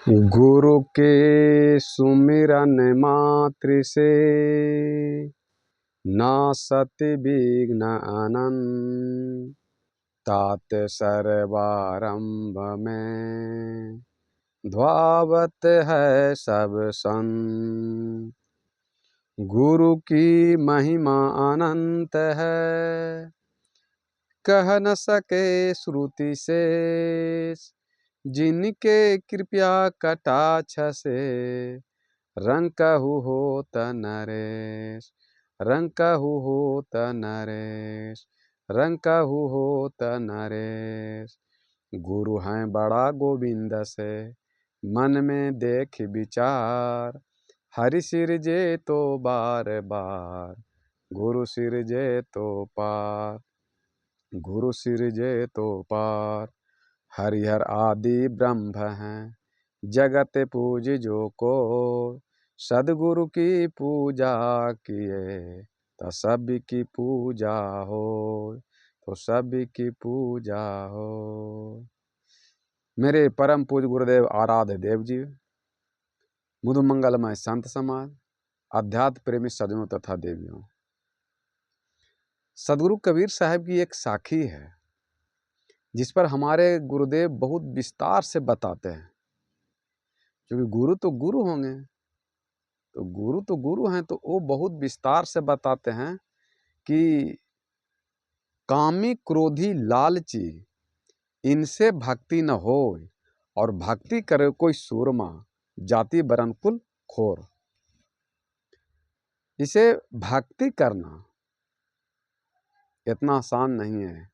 गुरु के सुमिरन मात्र से नासति विघ्न अनंत। तात सर्वारंभ में ध्यावत है सब संत। गुरु की महिमा अनंत है, कह न सके श्रुति से। जिनके कृपया कटाक्ष से रंकहु होत नरेश। रंकहु होत नरेश। रंकहु होत नरेश। गुरु हैं बड़ा गोविंद से मन में देख विचार। हरि सिरजे तो बार बार, गुरु सिरजे तो पार। गुरु सिरजे तो पार। हरिहर आदि ब्रह्म हैं, जगत पूज जो को। सदगुरु की पूजा किए तो सभी की पूजा हो। तो सभी की पूजा हो। मेरे परम पूज गुरुदेव आराध्य देव जी, मुदु मंगलमय संत समाज, अध्यात्म प्रेमी सज्जनों तथा देवियों, सदगुरु कबीर साहब की एक साखी है जिस पर हमारे गुरुदेव बहुत विस्तार से बताते हैं। क्योंकि गुरु तो गुरु होंगे, तो गुरु हैं, तो वो बहुत विस्तार से बताते हैं कि कामी क्रोधी लालची इनसे भक्ति न हो, और भक्ति करे कोई सूरमा जाति वरण कुल खोर। इसे भक्ति करना इतना आसान नहीं है।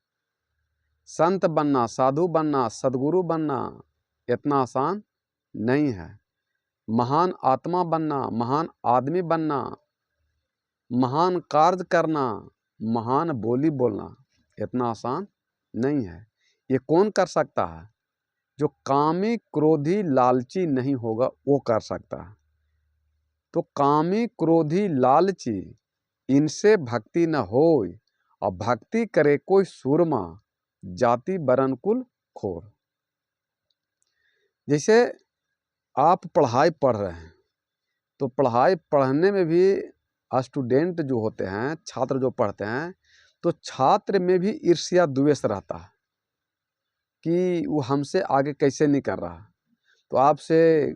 संत बनना, साधु बनना, सदगुरु बनना इतना आसान नहीं है। महान आत्मा बनना, महान आदमी बनना, महान कार्य करना, महान बोली बोलना इतना आसान नहीं है। ये कौन कर सकता है? जो कामी क्रोधी लालची नहीं होगा वो कर सकता है। तो कामी क्रोधी लालची इनसे भक्ति न होय, और भक्ति करे कोई सूरमा जाति वरण कुल खोर। जैसे आप पढ़ाई पढ़ रहे हैं, तो पढ़ाई पढ़ने में भी स्टूडेंट जो होते हैं, छात्र जो पढ़ते हैं, तो छात्र में भी ईर्ष्या द्वेष रहता है कि वो हमसे आगे कैसे नहीं कर रहा। तो आपसे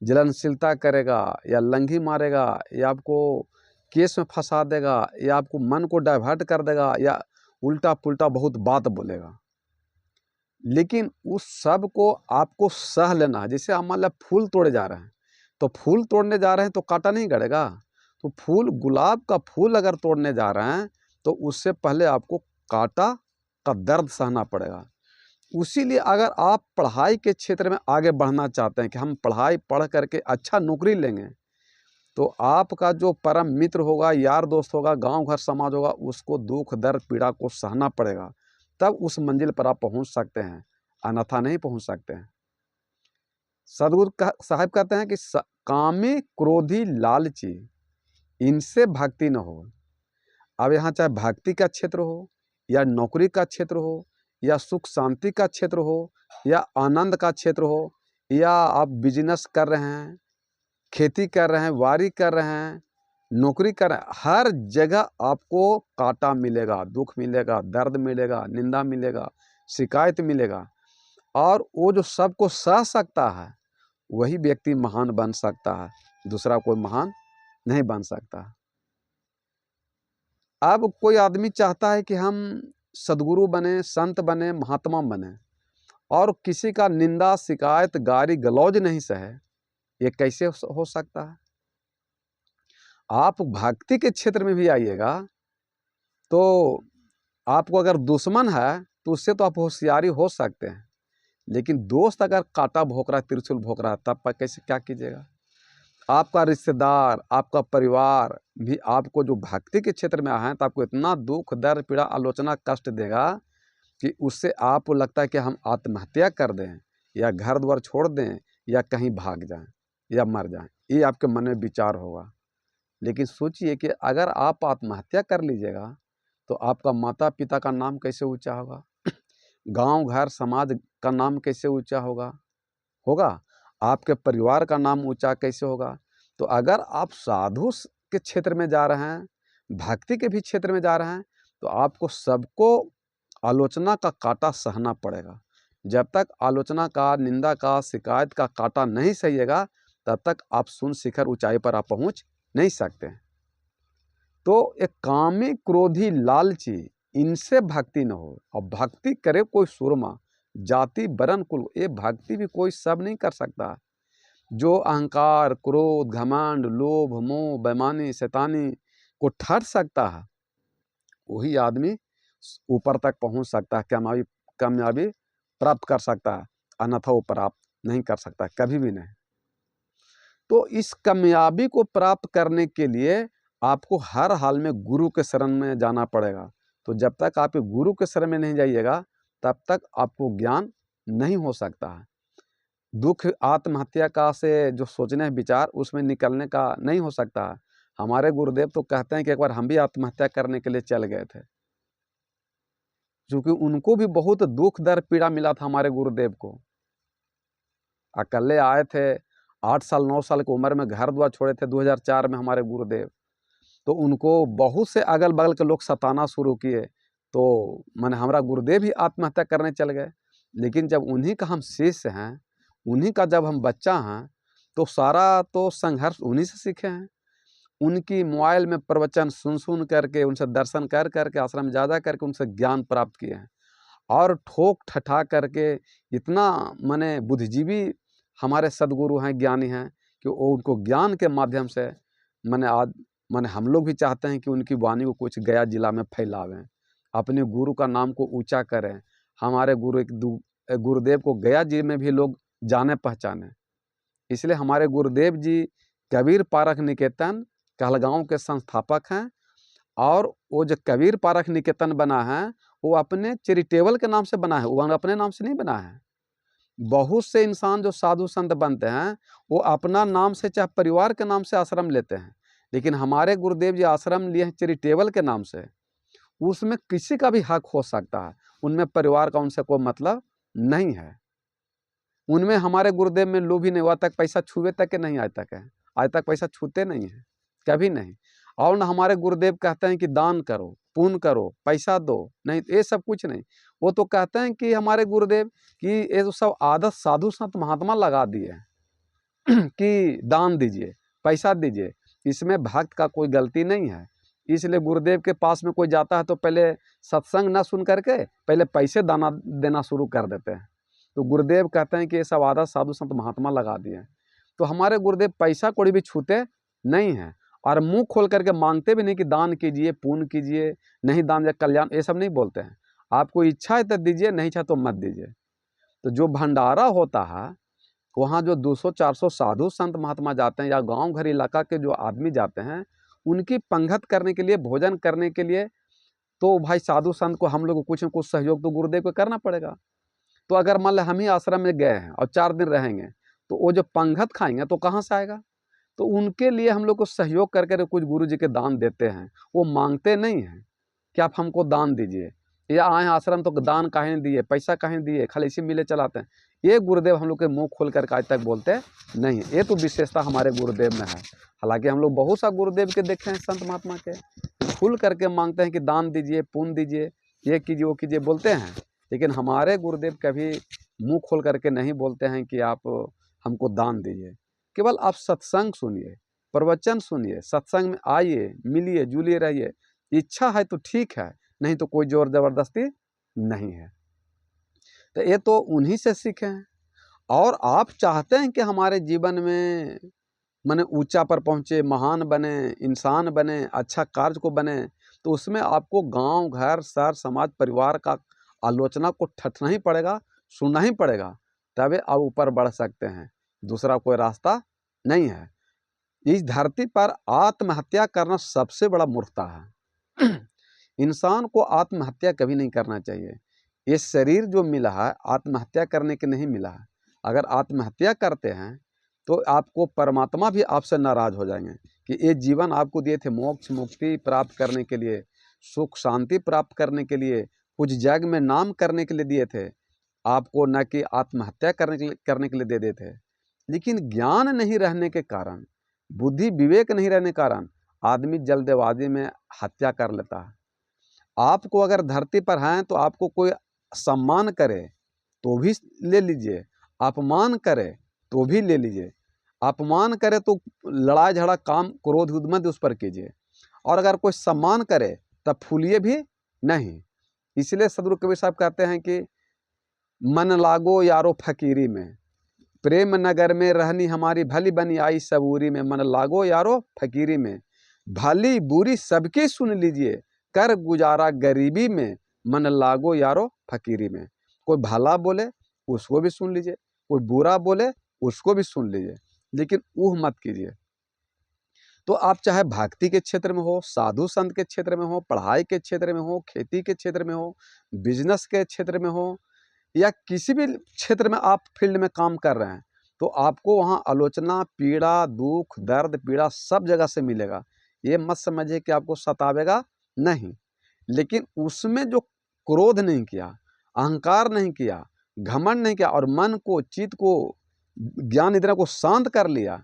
जलनशीलता करेगा, या लंघी मारेगा, या आपको केस में फंसा देगा, या आपको मन को डाइवर्ट कर देगा, या उल्टा पुल्टा बहुत बात बोलेगा। लेकिन उस सब को आपको सह लेना है। जैसे हम मान लो फूल तोड़े जा रहे हैं, तो फूल तोड़ने जा रहे हैं तो कांटा नहीं गड़ेगा। तो फूल, गुलाब का फूल अगर तोड़ने जा रहे हैं तो उससे पहले आपको कांटा का दर्द सहना पड़ेगा। उसीलिए अगर आप पढ़ाई के क्षेत्र में आगे बढ़ना चाहते हैं कि हम पढ़ाई पढ़ करके अच्छा नौकरी लेंगे, तो आपका जो परम मित्र होगा, यार दोस्त होगा, गांव घर समाज होगा, उसको दुख दर्द पीड़ा को सहना पड़ेगा। तब उस मंजिल पर आप पहुंच सकते हैं, अन्यथा नहीं पहुंच सकते हैं। सदगुरु साहब कहते हैं कि कामी क्रोधी लालची इनसे भक्ति न हो। अब यहाँ चाहे भक्ति का क्षेत्र हो, या नौकरी का क्षेत्र हो, या सुख शांति का क्षेत्र हो, या आनंद का क्षेत्र हो, या आप बिजनेस कर रहे हैं, खेती कर रहे हैं, वारी कर रहे हैं, नौकरी कर रहे हैं, हर जगह आपको कांटा मिलेगा, दुख मिलेगा, दर्द मिलेगा, निंदा मिलेगा, शिकायत मिलेगा। और वो जो सबको सह सकता है वही व्यक्ति महान बन सकता है, दूसरा कोई महान नहीं बन सकता। अब कोई आदमी चाहता है कि हम सदगुरु बने, संत बने, महात्मा बने, और किसी का निंदा, शिकायत, गाली गलौज नहीं सहे। ये कैसे हो सकता है? आप भक्ति के क्षेत्र में भी आइएगा, तो आपको अगर दुश्मन है तो उससे तो आप होशियारी हो सकते हैं, लेकिन दोस्त अगर कांटा भोंक रहा है, त्रिशूल भोंक रहा है, तब पर कैसे क्या कीजिएगा? आपका रिश्तेदार, आपका परिवार भी आपको जो भक्ति के क्षेत्र में आए हैं, तो आपको इतना दुख दर्द पीड़ा आलोचना कष्ट देगा कि उससे आपको लगता है कि हम आत्महत्या कर दें, या घर द्वार छोड़ दें, या कहीं भाग जाएं, या मर जाएं। ये आपके मन में विचार होगा। लेकिन सोचिए कि अगर आप आत्महत्या कर लीजिएगा तो आपका माता पिता का नाम कैसे ऊंचा होगा? गांव घर समाज का नाम कैसे ऊंचा होगा? आपके परिवार का नाम ऊंचा कैसे होगा। तो अगर आप साधु के क्षेत्र में जा रहे हैं, भक्ति के भी क्षेत्र में जा रहे हैं, तो आपको सबको आलोचना का कांटा सहना पड़ेगा। जब तक आलोचना का, निंदा का, शिकायत का कांटा नहीं सहिएगा, तब तक आप शून्य शिखर ऊंचाई पर आप पहुंच नहीं सकते। तो एक कामी, क्रोधी, लालची, इनसे भक्ति न हो। और भक्ति करे कोई सुरमा, जाति, वर्ण, कुल, ये भक्ति भी कोई सब नहीं कर सकता। जो अहंकार, क्रोध, घमंड, लोभ, मोह, बेईमानी, शैतानी को ठट सकता है, वही आदमी ऊपर तक पहुंच सकता है, कामयाबी प्राप्त कर सकता है। अन्यथा वो प्राप्त नहीं कर सकता, कभी भी नहीं। तो इस कामयाबी को प्राप्त करने के लिए आपको हर हाल में गुरु के शरण में जाना पड़ेगा। तो जब तक आप गुरु के शरण में नहीं जाइएगा, तब तक आपको ज्ञान नहीं हो सकता है। दुख, आत्महत्या का से जो सोचने हैं विचार, उसमें निकलने का नहीं हो सकता है। हमारे गुरुदेव तो कहते हैं कि एक बार हम भी आत्महत्या करने के लिए चल गए थे, क्योंकि उनको भी बहुत दुख दर्द पीड़ा मिला था। हमारे गुरुदेव को अकेले आए थे, 8 साल 9 साल की उम्र में घर द्वार छोड़े थे 2004 में हमारे गुरुदेव। तो उनको बहुत से अगल बगल के लोग सताना शुरू किए, तो मैंने हमारा गुरुदेव भी आत्महत्या करने चल गए। लेकिन जब उन्हीं का हम शिष्य हैं, उन्हीं का जब हम बच्चा हैं, तो सारा तो संघर्ष उन्हीं से सीखे हैं। उनकी मोबाइल में प्रवचन सुन करके, उनसे दर्शन कर करके, आश्रम जा करके उनसे ज्ञान प्राप्त किए हैं। और ठोक ठठा करके इतना माने बुद्धिजीवी हमारे सदगुरु हैं, ज्ञानी हैं, कि वो उनको ज्ञान के माध्यम से माने हम लोग भी चाहते हैं कि उनकी वाणी को कुछ गया जिला में फैलावें, अपने गुरु का नाम को ऊंचा करें। हमारे गुरुदेव को गया जी में भी लोग जाने पहचाने। इसलिए हमारे गुरुदेव जी कबीर पारख निकेतन कहलगांव के संस्थापक हैं। और वो जो कबीर पारख निकेतन बना है, वो अपने चैरिटेबल के नाम से बना है, वो अपने नाम से नहीं बना है। बहुत से इंसान जो साधु संत बनते हैं, वो अपना नाम से, चाहे परिवार के नाम से आश्रम लेते हैं। लेकिन हमारे गुरुदेव जी आश्रम लिए हैं चैरिटेबल के नाम से। उसमें किसी का भी हक हो सकता है, उनमें परिवार का उनसे कोई मतलब नहीं है। उनमें हमारे गुरुदेव में लोभी नहीं हुआ, तक पैसा छुए तक के नहीं आज तक है, आज तक पैसा छूते नहीं है, कभी नहीं। और न हमारे गुरुदेव कहते हैं कि दान करो, पुण्य करो, पैसा दो, नहीं, ये सब कुछ नहीं। वो तो कहते हैं कि हमारे गुरुदेव कि ये तो सब आदत साधु संत महात्मा लगा दिए हैं कि दान दीजिए, पैसा दीजिए, इसमें भक्त का कोई गलती नहीं है। इसलिए गुरुदेव के पास में कोई जाता है तो पहले सत्संग ना सुन करके पहले पैसे दाना देना शुरू कर देते हैं। तो गुरुदेव कहते हैं कि ये सब आदत साधु संत महात्मा लगा दिए हैं। तो हमारे गुरुदेव पैसा कौड़ी भी छूते नहीं हैं, और मुंह खोल करके मांगते भी नहीं कि दान कीजिए, पुण्य कीजिए, नहीं दान या कल्याण, ये सब नहीं बोलते हैं। आपको इच्छा है तो दीजिए, नहीं इच्छा तो मत दीजिए। तो जो भंडारा होता है, वहाँ जो 200-400 साधु संत महात्मा जाते हैं, या गांव घर इलाका के जो आदमी जाते हैं, उनकी पंगत करने के लिए, भोजन करने के लिए, तो भाई साधु संत को हम लोग को कुछ न कुछ सहयोग तो गुरुदेव को करना पड़ेगा। तो अगर मान लो हम ही आश्रम में गए हैं और 4 दिन रहेंगे, तो वो जो पंगत खाएंगे तो कहाँ से आएगा। तो उनके लिए हम लोग को सहयोग करके कुछ गुरु जी के दान देते हैं। वो मांगते नहीं हैं कि आप हमको दान दीजिए, या आए आश्रम तो दान काहे दिए, पैसा काहे दिए, खाली इसी मिले चलाते हैं। ये गुरुदेव हम लोग के मुंह खोल करके आज तक बोलते नहीं। ये तो विशेषता हमारे गुरुदेव में है। हालांकि हम लोग बहुत सा गुरुदेव के देखे हैं, संत महात्मा के खुल करके मांगते हैं कि दान दीजिए, पुण्य दीजिए, ये कीजिए, वो कीजिए, बोलते हैं। लेकिन हमारे गुरुदेव कभी मुंह खोल करके नहीं बोलते हैं कि आप हमको दान दीजिए। केवल आप सत्संग सुनिए, प्रवचन सुनिए, सत्संग में आइए, मिलिए, जुलिए, रहिए। इच्छा है तो ठीक है, नहीं तो कोई जोर जबरदस्ती नहीं है। तो ये तो उन्हीं से सीखे हैं। और आप चाहते हैं कि हमारे जीवन में माने ऊंचा पर पहुँचे, महान बने, इंसान बने, अच्छा कार्य को बने, तो उसमें आपको गांव, घर, शहर, समाज, परिवार का आलोचना को ठठना ही पड़ेगा, सुनना ही पड़ेगा, तभी आप ऊपर बढ़ सकते हैं। दूसरा कोई रास्ता नहीं है। इस धरती पर आत्महत्या करना सबसे बड़ा मूर्खता है। इंसान को आत्महत्या कभी नहीं करना चाहिए। ये शरीर जो मिला है आत्महत्या करने के नहीं मिला है। अगर आत्महत्या करते हैं तो आपको परमात्मा भी आपसे नाराज हो जाएंगे कि ये जीवन आपको दिए थे मोक्ष मुक्ति प्राप्त करने के लिए, सुख शांति प्राप्त करने के लिए, कुछ जग में नाम करने के लिए दिए थे आपको, न कि आत्महत्या करने के लिए दे देते। लेकिन ज्ञान नहीं रहने के कारण, बुद्धि विवेक नहीं रहने के कारण आदमी जल्दबाजी में हत्या कर लेता है। आपको अगर धरती पर हैं तो आपको कोई सम्मान करे तो भी ले लीजिए, अपमान करे तो भी ले लीजिए। अपमान करे तो लड़ाई झगड़ा काम क्रोध उद्मद उस पर कीजिए, और अगर कोई सम्मान करे तब फूलिए भी नहीं। इसलिए सदगुरु कबीर साहब कहते हैं कि मन लागो यारो फकीरी में, प्रेम नगर में रहनी हमारी भली बनी आई सबूरी में। मन लागो यारो फकीरी में, भली बुरी सबकी सुन लीजिए, कर गुजारा गरीबी में। मन लागो यारो फकीरी में, कोई भला बोले उसको भी सुन लीजिए, कोई बुरा बोले उसको भी सुन लीजिए, लेकिन ऊह मत कीजिए। तो आप चाहे भक्ति के क्षेत्र में हो, साधु संत के क्षेत्र में हो, पढ़ाई के क्षेत्र में हो, खेती के क्षेत्र में हो, बिजनेस के क्षेत्र में हो, या किसी भी क्षेत्र में आप फील्ड में काम कर रहे हैं, तो आपको वहाँ आलोचना, पीड़ा, दुख, दर्द, पीड़ा सब जगह से मिलेगा। ये मत समझिए कि आपको सतावेगा नहीं, लेकिन उसमें जो क्रोध नहीं किया, अहंकार नहीं किया, घमंड नहीं किया, और मन को, चित्त को, ज्ञान निद्रा को शांत कर लिया,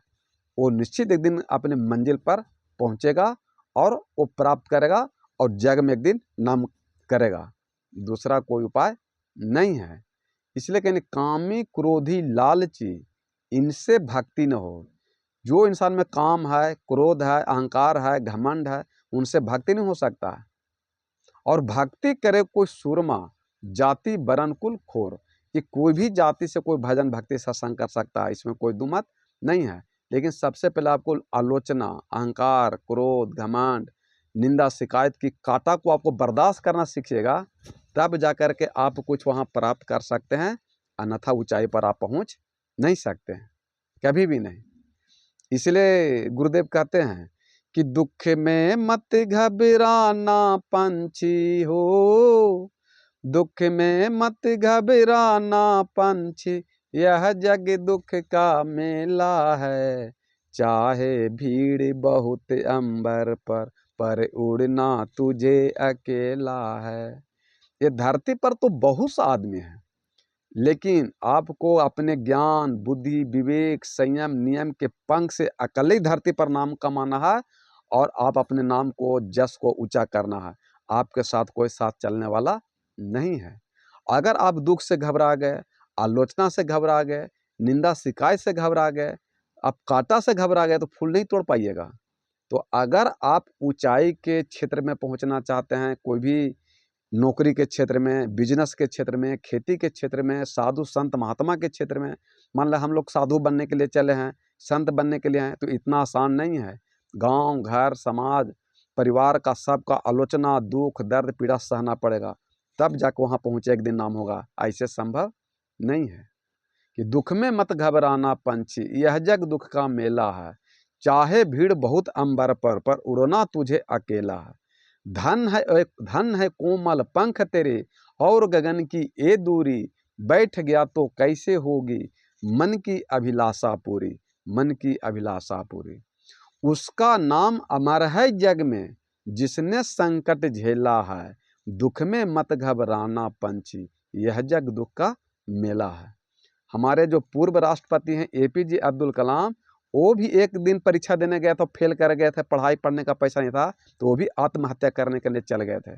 वो निश्चित एक दिन अपने मंजिल पर पहुंचेगा और वो प्राप्त करेगा और जग में एक दिन नाम करेगा। दूसरा कोई उपाय नहीं है। इसलिए कहने कामी, क्रोधी, लालची, इनसे भक्ति न हो। जो इंसान में काम है, क्रोध है, अहंकार है, घमंड है, उनसे भक्ति नहीं हो सकता है। और भक्ति करे कोई सूरमा, जाति बरन कुल खोर, कि कोई भी जाति से कोई भजन भक्ति सत्संग कर सकता है, इसमें कोई दुमत नहीं है। लेकिन सबसे पहले आपको आलोचना, अहंकार, क्रोध, घमंड, निंदा, शिकायत की कांटा को आपको बर्दाश्त करना सीखिएगा, तब जाकर के आप कुछ वहाँ प्राप्त कर सकते हैं, अन्यथा ऊंचाई पर आप पहुँच नहीं सकते हैं, कभी भी नहीं। इसलिए गुरुदेव कहते हैं कि दुख में मत घबराना पंछी हो, दुख में मत घबराना पंछी, यह जग दुख का मेला है। चाहे भीड़ बहुत अंबर पर उड़ना तुझे अकेला है। ये धरती पर तो बहुत सा आदमी है, लेकिन आपको अपने ज्ञान, बुद्धि, विवेक, संयम, नियम के पंख से अकेले ही धरती पर नाम कमाना है, और आप अपने नाम को, जस को ऊंचा करना है। आपके साथ कोई साथ चलने वाला नहीं है। अगर आप दुख से घबरा गए, आलोचना से घबरा गए, निंदा शिकायत से घबरा गए, आप कांटा से घबरा गए, तो फूल नहीं तोड़ पाइएगा। तो अगर आप ऊंचाई के क्षेत्र में पहुंचना चाहते हैं, कोई भी नौकरी के क्षेत्र में, बिजनेस के क्षेत्र में, खेती के क्षेत्र में, साधु संत महात्मा के क्षेत्र में, मान लो हम लोग साधु बनने के लिए चले हैं, संत बनने के लिए हैं, तो इतना आसान नहीं है। गांव, घर, समाज, परिवार का सबका आलोचना, दुख, दर्द, पीड़ा सहना पड़ेगा, तब जाकर वहाँ पहुँचे एक दिन नाम होगा। ऐसे संभव नहीं है। कि दुख में मत घबराना पंछी, यह जग दुख का मेला है। चाहे भीड़ बहुत अंबर पर उड़ना तुझे अकेला है। धन है कोमल पंख तेरे, और गगन की ये दूरी, बैठ गया तो कैसे होगी मन की अभिलाषा पूरी, मन की अभिलाषा पूरी। उसका नाम अमर है जग में, जिसने संकट झेला है। दुख में मत घबराना पंछी, यह जग दुख का मेला है। हमारे जो पूर्व राष्ट्रपति हैं APJ अब्दुल कलाम, वो भी एक दिन परीक्षा देने गए तो फेल कर गए थे, पढ़ाई पढ़ने का पैसा नहीं था, तो वो भी आत्महत्या करने के लिए चल गए थे,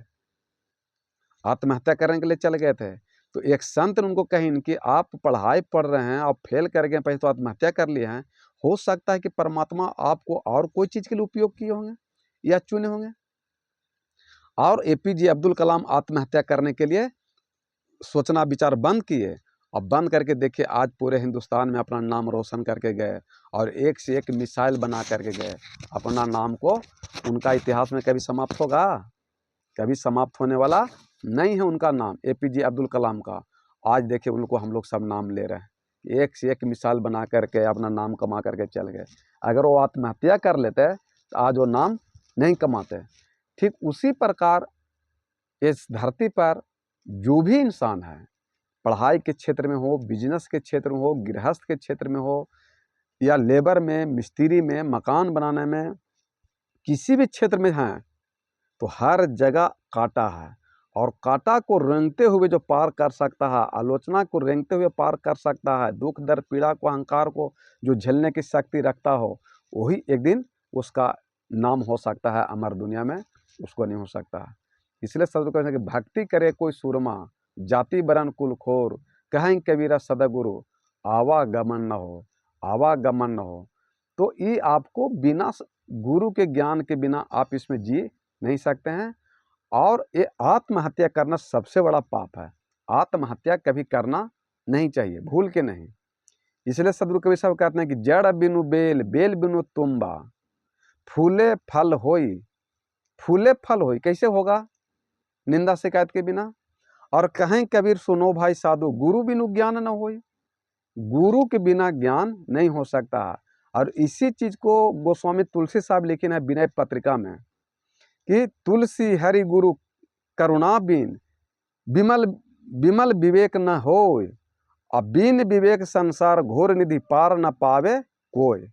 आत्महत्या करने के लिए चल गए थे। तो एक संत ने उनको कहीं कि आप पढ़ाई पढ़ रहे हैं और फेल कर गए, पहले तो आत्महत्या कर लिए हैं, हो सकता है कि परमात्मा आपको और कोई चीज़ के लिए उपयोग किए होंगे या चुने होंगे। और APJ अब्दुल कलाम आत्महत्या करने के लिए सोचना विचार बंद किए, और बंद करके देखिए आज पूरे हिंदुस्तान में अपना नाम रोशन करके गए, और एक से एक मिसाइल बना करके गए अपना नाम को। उनका इतिहास में कभी समाप्त होगा? कभी समाप्त होने वाला नहीं है उनका नाम, APJ अब्दुल कलाम का। आज देखिए उनको हम लोग सब नाम ले रहे हैं, एक से एक मिसाइल बना करके अपना नाम कमा करके चल गए। अगर वो आत्महत्या कर लेते तो आज वो नाम नहीं कमाते। ठीक उसी प्रकार इस धरती पर जो भी इंसान है, पढ़ाई के क्षेत्र में हो, बिजनेस के क्षेत्र में हो, गृहस्थ के क्षेत्र में हो, या लेबर में, मिस्त्री में, मकान बनाने में, किसी भी क्षेत्र में हैं, तो हर जगह कांटा है। और कांटा को रेंगते हुए जो पार कर सकता है, आलोचना को रेंगते हुए पार कर सकता है, दुख दर्द पीड़ा को अहंकार को जो झेलने की शक्ति रखता हो, वही एक दिन उसका नाम हो सकता है अमर दुनिया में, उसको नहीं हो सकता है। इसलिए सदगुरु कहते हैं कि भक्ति करे कोई सुरमा, जाति बरन कुल खोर, कहें कबीरा सदगुरु, आवागमन न हो, आवागमन न हो। तो ये आपको बिना गुरु के ज्ञान के बिना आप इसमें जी नहीं सकते हैं। और ये आत्महत्या करना सबसे बड़ा पाप है। आत्महत्या कभी करना नहीं चाहिए, भूल के नहीं। इसलिए सदगुरु कबीर साहब कहते हैं कि जड़ बिनु बेल, बेल बिनु तुम्बा, फूले फल होई, फूले फल होई। कैसे होगा? निंदा शिकायत के बिना। और कहें कबीर सुनो भाई साधु, गुरु बिनु ज्ञान न होई। गुरु के बिना ज्ञान नहीं हो सकता। और इसी चीज को गोस्वामी तुलसी साहब लिखे हैं विनय पत्रिका में कि तुलसी हरि गुरु करुणा बीन, विमल विमल विवेक न होय, और बिन विवेक संसार घोर निधि पार न पावे कोय।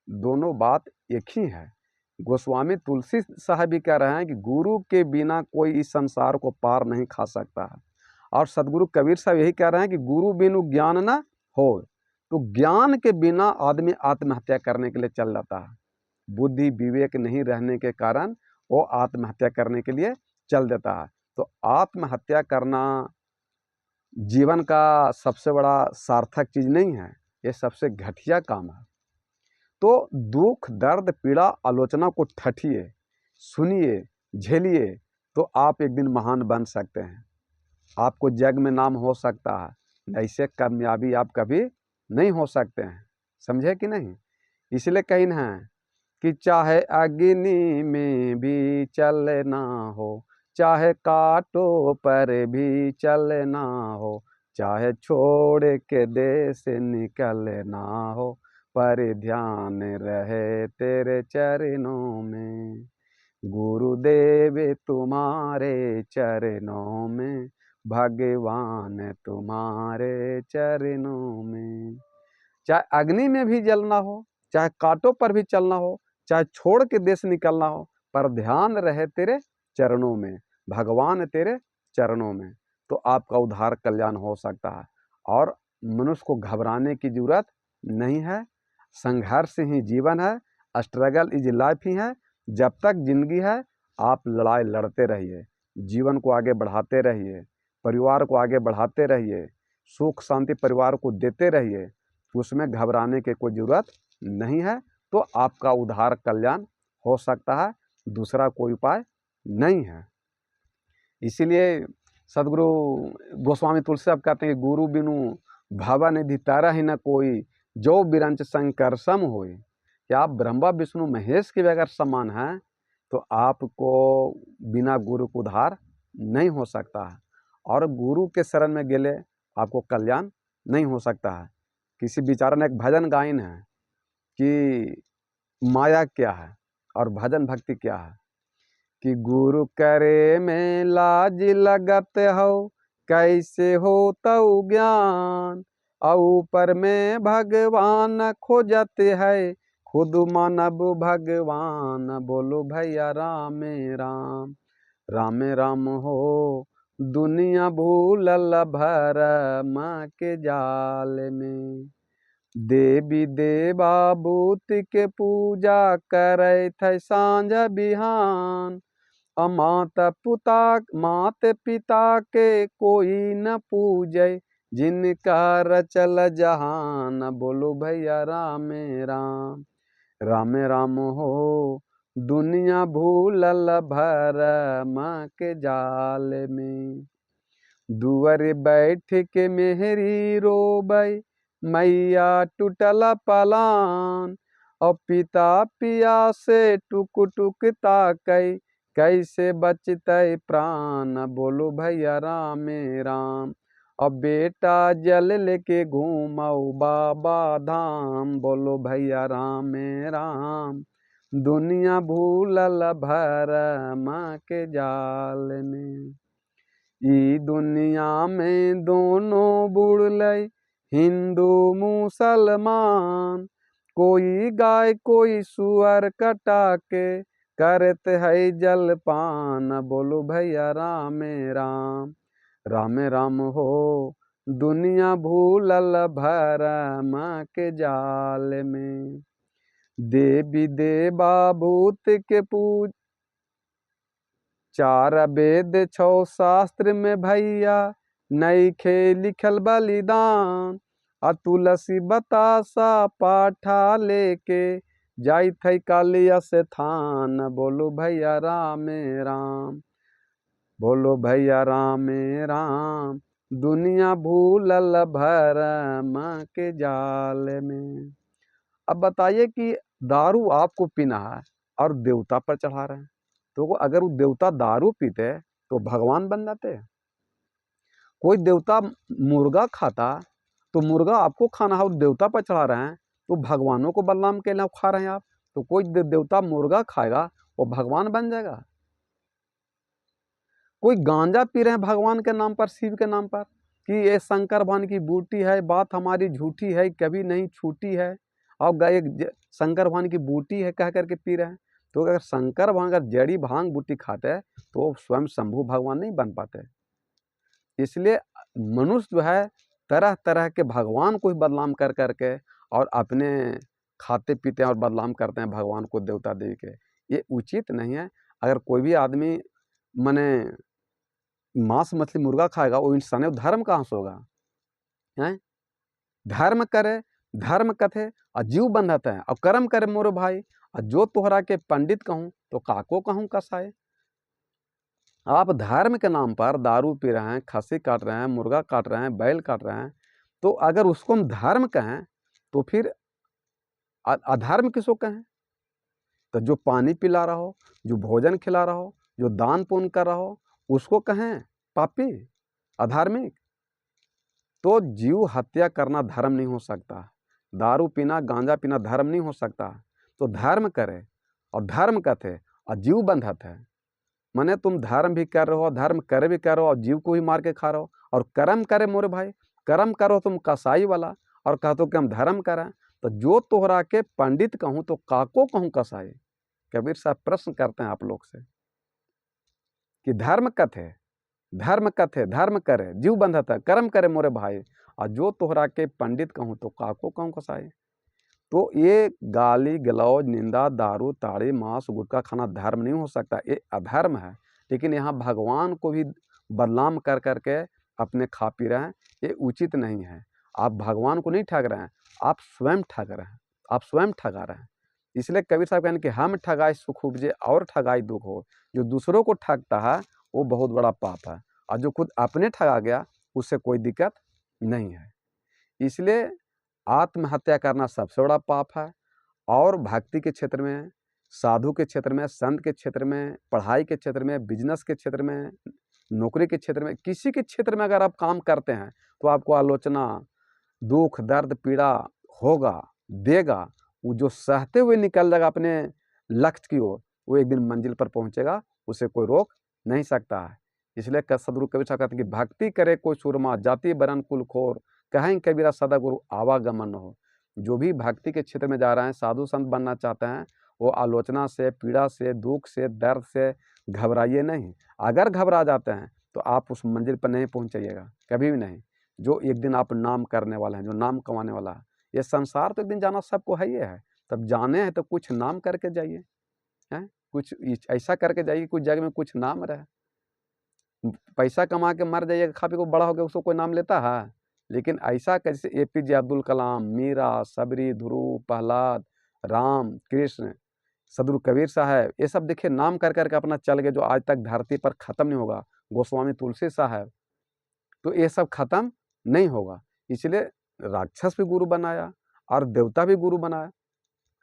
दोनों बात एक ही है। गोस्वामी तुलसी साहब भी कह रहे हैं कि गुरु के बिना कोई इस संसार को पार नहीं खा सकता है। और सदगुरु कबीर साहब यही कह रहे हैं कि गुरु बिनु ज्ञान न हो। तो ज्ञान के बिना आदमी आत्महत्या करने के लिए चल जाता है। बुद्धि विवेक नहीं रहने के कारण वो आत्महत्या करने के लिए चल देता है। तो आत्महत्या करना जीवन का सबसे बड़ा सार्थक चीज नहीं है, ये सबसे घटिया काम है। तो दुख दर्द पीड़ा आलोचना को ठठिए, सुनिए, झेलिए, तो आप एक दिन महान बन सकते हैं। आपको जग में नाम हो सकता है, ऐसे कामयाबी आप कभी नहीं हो सकते हैं। समझे कि नहीं? इसलिए कहीं है कि चाहे अग्नि में भी चलना हो, चाहे कांटों पर भी चलना हो, चाहे छोड़ के देश निकलना हो, पर ध्यान रहे तेरे चरणों में, गुरुदेव तुम्हारे चरणों में, भगवान तुम्हारे चरणों में। चाहे अग्नि में भी जलना हो, चाहे कांटों पर भी चलना हो, चाहे छोड़ के देश निकलना हो, पर ध्यान रहे तेरे चरणों में, भगवान तेरे चरणों में, तो आपका उद्धार कल्याण हो सकता है। और मनुष्य को घबराने की जरूरत नहीं है। संघर्ष ही जीवन है, स्ट्रगल इज लाइफ ही है। जब तक जिंदगी है आप लड़ाई लड़ते रहिए, जीवन को आगे बढ़ाते रहिए, परिवार को आगे बढ़ाते रहिए, सुख शांति परिवार को देते रहिए, उसमें घबराने की कोई ज़रूरत नहीं है। तो आपका उद्धार कल्याण हो सकता है, दूसरा कोई उपाय नहीं है। इसीलिए सदगुरु गोस्वामी तुलसी साहब कहते हैं कि गुरु बिनु भव निधि तारा ही न कोई, जो बिरंच शंकर सम होई। कि आप ब्रह्मा विष्णु महेश के भी अगर समान हैं तो आपको बिना गुरु को उद्धार नहीं हो सकता है। और गुरु के शरण में गेले आपको कल्याण नहीं हो सकता है। किसी विचार ने एक भजन गायन है कि माया क्या है और भजन भक्ति क्या है। कि गुरु करे में लाज लगत हो, कैसे हो तऊ ज्ञान, और ऊपर में भगवान खोजत है, खुद मानब भगवान, बोलो भैया राम राम, राम राम हो दुनिया भूलल भरम के जाल में। देवी देवा बूत के पूजा करे थे सांझ बिहान, मात पिता के कोई न पूजे, जिनका रचल जहान, बोलो भैया राम राम, राम राम हो दुनिया भूलल भरम के जाल में। दुअर बैठ के मेहरी रोबई, मैया टूटल पलान, और पिता पिया से टुक टुक ताकई, कैसे बचतै प्राण, बोलो भैया राम राम। और बेटा जल लेके घूमऊ बाबा धाम, बोलो भैया राम राम, दुनिया भूलल भरम के जाल में। ई दुनिया में दोनों बुड़लई, हिंदू मुसलमान, कोई गाय कोई सुअर कटा के, करते है जलपान, बोलो भैया राम राम। राम राम हो दुनिया भूलल भरम के जाल में। देवी देवा भूत के पूज, चार वेद छौ शास्त्र में भैया, नइखे लिखल बलिदान। आ तुलसी बतासा पाठा लेके, जाई थई कालिया से थान, बोलो भैया राम राम। बोलो भैया राम राम, दुनिया भूलल भरम के जाल में। अब बताइए कि दारू आपको पीना है और देवता पर चढ़ा रहे हैं, तो अगर वो देवता दारू पीते तो भगवान बन जाते। कोई देवता मुर्गा खाता तो मुर्गा आपको खाना है और देवता पर चढ़ा रहे हैं, तो भगवानों को बदनाम के लिए खा रहे हैं आप। तो कोई देवता मुर्गा खाएगा वो भगवान बन जाएगा। कोई गांजा पी रहे हैं भगवान के नाम पर, शिव के नाम पर, कि ये शंकर भगवान की बूटी है, बात हमारी झूठी है, कभी नहीं छूटी है, और गए शंकर भगवान की बूटी है कह करके पी रहे हैं। तो अगर शंकर भगवान अगर जड़ी भांग बूटी खाते हैं तो वो स्वयं शंभु भगवान नहीं बन पाते। इसलिए मनुष्य जो है तरह तरह के भगवान को ही बदनाम कर करके और अपने खाते पीते हैं और बदनाम करते हैं भगवान को, देवता देवी के। ये उचित नहीं है। अगर कोई भी आदमी मने मांस मछली मुर्गा खाएगा वो इंसान धर्म कहाँ से होगा हैं? धर्म करे, धर्म कथे और जीव बंधत है, और कर्म करे मोर भाई। और जो तोहरा के पंडित कहूँ तो काको कहूँ कसाए। आप धर्म के नाम पर दारू पी रहे हैं, खस्सी काट रहे हैं, मुर्गा काट रहे हैं, बैल काट रहे हैं, तो अगर उसको हम धर्म कहें तो फिर अधर्म किसको कहें? तो जो पानी पिला रहा हो, जो भोजन खिला रहा हो, जो दान पुण्य कर रहा हो, उसको कहें पापी, अधार्मिक। तो जीव हत्या करना धर्म नहीं हो सकता, दारू पीना गांजा पीना धर्म नहीं हो सकता। तो धर्म करे और धर्म कथे और जीव बंधत है। माने तुम धर्म भी कर रहे हो, धर्म करे भी कर रहे हो, और जीव को भी मार के खा रहे हो। और कर्म करे मोरे भाई, कर्म करो तुम कसाई वाला, और कहते हो कि हम धर्म करें। तो जो तोहरा के पंडित कहूँ तो काको कहूँ कसाई। कबीर साहब प्रश्न करते हैं आप लोग से कि धर्म कथे, धर्म कथे, धर्म करे जीव बंधत है, कर्म करे मोरे भाई, और जो तोहरा के पंडित कहूँ तो काको कहूँ कसाई। तो ये गाली गलौज निंदा दारू ताड़ी मांस गुटखा खाना धर्म नहीं हो सकता, ये अधर्म है। लेकिन यहाँ भगवान को भी बदनाम कर करके अपने खा पी रहे हैं, ये उचित नहीं है। आप भगवान को नहीं ठग रहे हैं, आप स्वयं ठग रहे हैं, आप स्वयं ठगा रहे हैं। इसलिए कबीर साहब कहने कि हम ठगाई सुख उपजे और ठगाई दुख हो। जो दूसरों को ठगता है वो बहुत बड़ा पाप है, और जो खुद अपने ठगा गया उससे कोई दिक्कत नहीं है। इसलिए आत्महत्या करना सबसे बड़ा पाप है। और भक्ति के क्षेत्र में, साधु के क्षेत्र में, संत के क्षेत्र में, पढ़ाई के क्षेत्र में, बिजनेस के क्षेत्र में, नौकरी के क्षेत्र में, किसी के क्षेत्र में अगर आप काम करते हैं तो आपको आलोचना, दुख दर्द पीड़ा होगा, देगा। वो जो सहते हुए निकल जाएगा अपने लक्ष्य की ओर, वो एक दिन मंजिल पर पहुंचेगा, उसे कोई रोक नहीं सकता है। इसलिए सदगुरु कबीर साहब कहते हैं कि भक्ति करे कोई सुरमा, जाति बरन कुल खोर, कहें कबीरा सदा गुरु आवागमन हो। जो भी भक्ति के क्षेत्र में जा रहे हैं, साधु संत बनना चाहते हैं, वो आलोचना से, पीड़ा से, दुख से, दर्द से घबराइए नहीं। अगर घबरा जाते हैं तो आप उस मंजिल पर नहीं पहुंचाइएगा, कभी भी नहीं। जो एक दिन आप नाम करने वाले हैं, जो नाम कमाने वाला है, ये संसार तो एक दिन जाना सबको है ही है। तब जाने हैं तो कुछ नाम करके जाइए, हैं, कुछ ऐसा करके जाइए कुछ जगह में कुछ नाम रहे। पैसा कमा के मर जाइएगा, खा पी को बड़ा हो गया, उसको कोई नाम लेता है? लेकिन ऐसा कैसे एपीजे अब्दुल कलाम, मीरा, सबरी, ध्रुव, प्रहलाद, राम, कृष्ण, सदगुरु कबीर साहब, ये सब देखिए नाम कर करके अपना चल गए, जो आज तक धरती पर ख़त्म नहीं होगा। गोस्वामी तुलसी साहब, तो ये सब खत्म नहीं होगा। इसलिए राक्षस भी गुरु बनाया और देवता भी गुरु बनाया,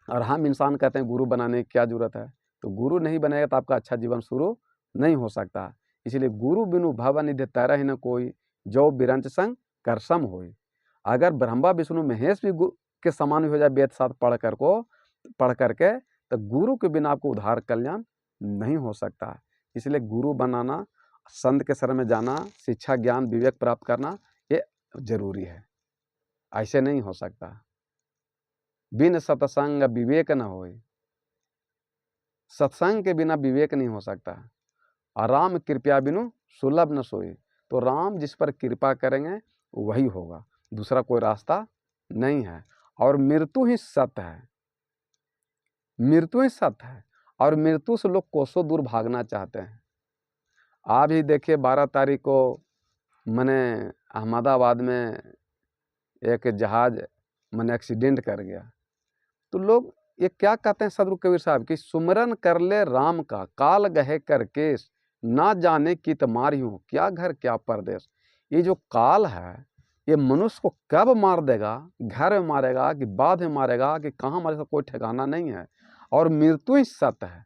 और हम इंसान कहते हैं गुरु बनाने की क्या जरूरत है? तो गुरु नहीं बनेगा तो आपका अच्छा जीवन शुरू नहीं हो सकता। इसलिए गुरु बिनु भव निधि तरहि न कोई, जो बिरंच संग कर सम होई। अगर ब्रह्मा विष्णु महेश भी के समान हो जाए वेद शास्त्र पढ़ करके, तो गुरु के बिना आपको उद्धार कल्याण नहीं हो सकता। इसलिए गुरु बनाना, संत के शरण में जाना, शिक्षा ज्ञान विवेक प्राप्त करना, ये जरूरी है। ऐसे नहीं हो सकता। बिन सतसंग विवेक न होय, सत्संग के बिना विवेक नहीं हो सकता। राम कृपया बिनु सुलभ न सोई। तो राम जिस पर कृपा करेंगे वही होगा, दूसरा कोई रास्ता नहीं है। और मृत्यु ही सत्य है, मृत्यु ही सत्य है। और मृत्यु से लोग कोसों दूर भागना चाहते हैं। आप ही देखिए 12 तारीख को मैंने अहमदाबाद में एक जहाज मैंने एक्सीडेंट कर गया। तो लोग ये क्या कहते हैं सदगुरु कबीर साहब कि सुमरन कर ले राम का काल गहे कर केस, ना जाने की तमारी हूँ क्या घर क्या परदेश। ये जो काल है ये मनुष्य को कब मार देगा, घर में मारेगा कि बाद में मारेगा कि कहाँ मारेगा, कोई ठिकाना नहीं है। और मृत्यु ही सत्य है,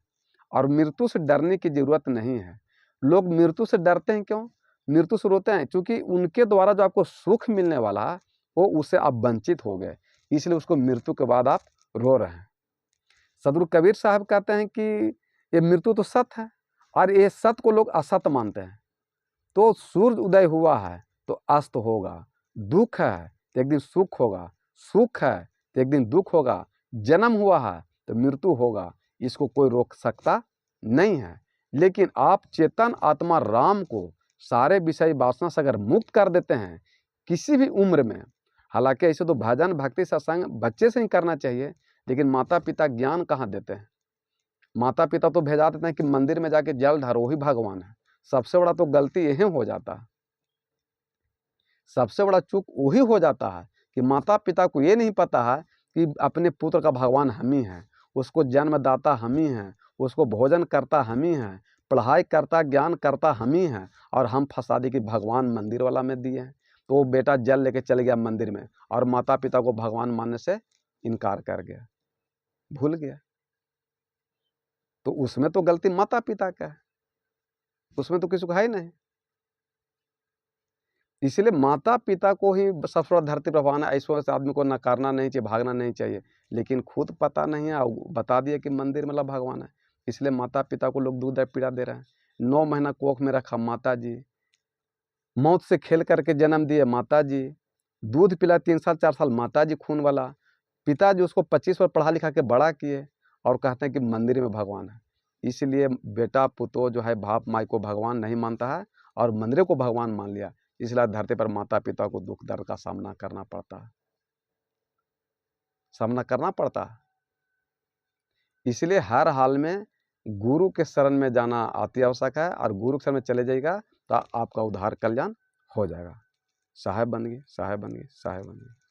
और मृत्यु से डरने की जरूरत नहीं है। लोग मृत्यु से डरते हैं क्यों, मृत्यु से रोते हैं क्योंकि उनके द्वारा जो आपको सुख मिलने वाला है वो उससे आप वंचित हो गए, इसलिए उसको मृत्यु के बाद आप रो रहे हैं। सदगुरु कबीर साहब कहते हैं कि ये मृत्यु तो सत्य है, और ये सत्य को लोग असत्य मानते हैं। तो सूर्य उदय हुआ है तो अस्त होगा, दुख है तो एक दिन सुख होगा, सुख है तो एक दिन दुख होगा, जन्म हुआ है तो मृत्यु होगा, इसको कोई रोक सकता नहीं है। लेकिन आप चेतन आत्मा राम को सारे विषय वासना से अगर मुक्त कर देते हैं किसी भी उम्र में, हालांकि ऐसे तो भजन भक्ति सत्संग बच्चे से ही करना चाहिए, लेकिन माता पिता ज्ञान कहाँ देते हैं। माता पिता तो भेजा देते हैं कि मंदिर में जाके जल ढारो, ही भगवान है। सबसे बड़ा तो गलती यही हो जाता है, सबसे बड़ा चूक वही हो जाता है कि माता पिता को ये नहीं पता है कि अपने पुत्र का भगवान हम ही हैं, उसको जन्मदाता हम ही हैं, उसको भोजन करता हम ही हैं, पढ़ाई करता ज्ञान करता हम ही हैं, और हम फंसा दी कि भगवान मंदिर वाला में दिए हैं। तो वो बेटा जल लेके चल गया मंदिर में और माता पिता को भगवान मानने से इनकार कर गया, भूल गया। तो उसमें तो गलती माता पिता का है, उसमें तो किसी को है ही नहीं। इसलिए माता पिता को ही सबसे बड़ा धरती पर भगवान है, ऐसे आदमी को नकारना नहीं चाहिए, भागना नहीं चाहिए। लेकिन खुद पता नहीं है, बता दिया कि मंदिर मतलब भगवान है, इसलिए माता पिता को लोग दूध पीड़ा दे रहे हैं। 9 महीना कोख में रखा माता जी, मौत से खेल करके जन्म दिए माता जी, दूध पिला 3 साल 4 साल माता जी खून वाला, पिताजी उसको 25 बार पढ़ा लिखा के बड़ा किए और कहते हैं कि मंदिर में भगवान है। इसलिए बेटा पुतो जो है बाप माई को भगवान नहीं मानता है और मंदिर को भगवान मान लिया, इसलिए धरती पर माता पिता को दुख दर्द का सामना करना पड़ता है, सामना करना पड़ता है। इसलिए हर हाल में गुरु के शरण में जाना अति आवश्यक है, और गुरु के शरण में चले जाएगा तो आपका उद्धार कल्याण हो जाएगा। साहेब बन गए, साहेब बन गए, साहेब बन गए।